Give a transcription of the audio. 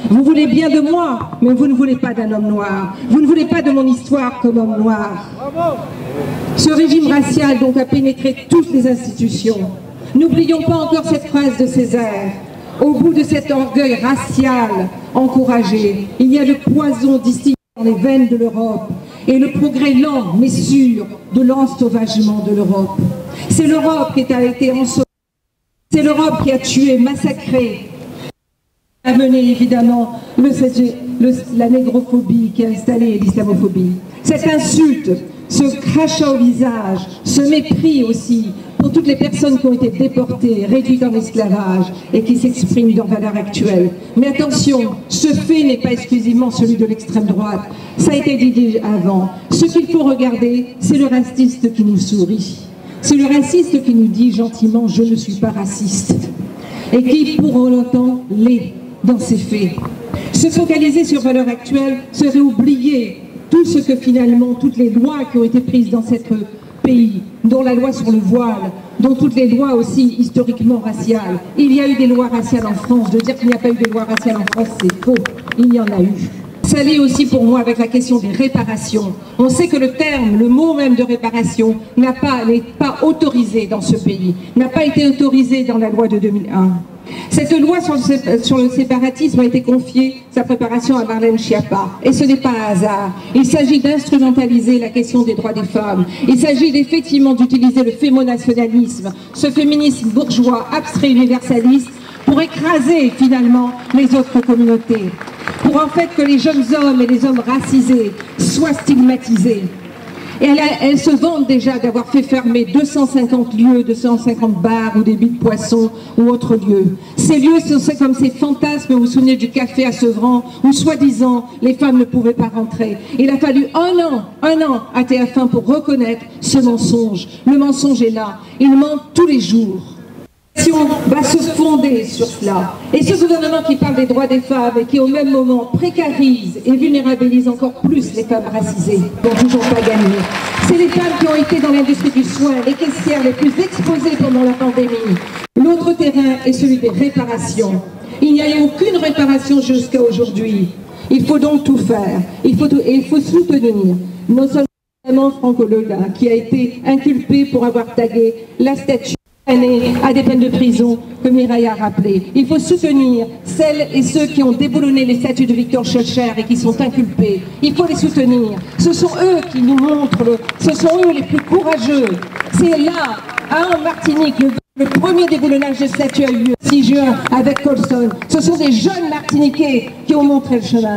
Vous voulez bien de moi, mais vous ne voulez pas d'un homme noir. Vous ne voulez pas de mon histoire comme homme noir. Ce régime racial donc a pénétré toutes les institutions. N'oublions pas encore cette phrase de Césaire. Au bout de cet orgueil racial encouragé, il y a le poison distillé dans les veines de l'Europe et le progrès lent mais sûr de l'ensauvagement de l'Europe. C'est l'Europe qui a été ensauvagée. C'est l'Europe qui a tué, massacré, a mené évidemment la négrophobie qui a installé l'islamophobie. Cette insulte, ce crachat au visage, ce mépris aussi pour toutes les personnes qui ont été déportées, réduites en esclavage et qui s'expriment dans valeurs actuelles. Mais attention, ce fait n'est pas exclusivement celui de l'extrême droite. Ça a été dit avant. Ce qu'il faut regarder, c'est le raciste qui nous sourit. C'est le raciste qui nous dit gentiment « je ne suis pas raciste » et qui pour longtemps l'est dans ses faits. Se focaliser sur valeurs actuelles serait oublier tout ce que finalement, toutes les lois qui ont été prises dans ce pays, dont la loi sur le voile, dont toutes les lois aussi historiquement raciales. Il y a eu des lois raciales en France. De dire qu'il n'y a pas eu de lois raciales en France, c'est faux. Il y en a eu. Ça l'est aussi pour moi avec la question des réparations. On sait que le mot même de réparation n'est pas autorisé dans ce pays, n'a pas été autorisé dans la loi de 2001. Cette loi sur le séparatisme a été confiée, sa préparation à Marlène Schiappa. Et ce n'est pas un hasard. Il s'agit d'instrumentaliser la question des droits des femmes. Il s'agit effectivement d'utiliser le fémonationalisme, ce féminisme bourgeois, abstrait, universaliste, pour écraser finalement les autres communautés. Pour en fait que les jeunes hommes et les hommes racisés soient stigmatisés. Et elles se vantent déjà d'avoir fait fermer 250 lieux, 250 bars ou des billes de poissons ou autres lieux. Ces lieux, c'est comme ces fantasmes, vous vous souvenez du café à Sevran, où soi-disant les femmes ne pouvaient pas rentrer. Il a fallu un an à TF1 pour reconnaître ce mensonge. Le mensonge est là, il ment tous les jours. Va se fonder sur cela. Et ce gouvernement qui parle des droits des femmes et qui au même moment précarise et vulnérabilise encore plus les femmes racisées n'ont toujours pas gagné. C'est les femmes qui ont été dans l'industrie du soin, les caissières les plus exposées pendant la pandémie. L'autre terrain est celui des réparations. Il n'y a eu aucune réparation jusqu'à aujourd'hui. Il faut donc tout faire. Il faut soutenir non seulement Franck Lola, qui a été inculpé pour avoir tagué la statue à des peines de prison, que Mireille a rappelé. Il faut soutenir celles et ceux qui ont déboulonné les statues de Victor Schoelcher et qui sont inculpés. Il faut les soutenir. Ce sont eux qui nous montrent, ce sont eux les plus courageux. C'est là, en Martinique, le premier déboulonnage de statues a eu lieu le 6 juin avec Colson. Ce sont des jeunes Martiniquais qui ont montré le chemin.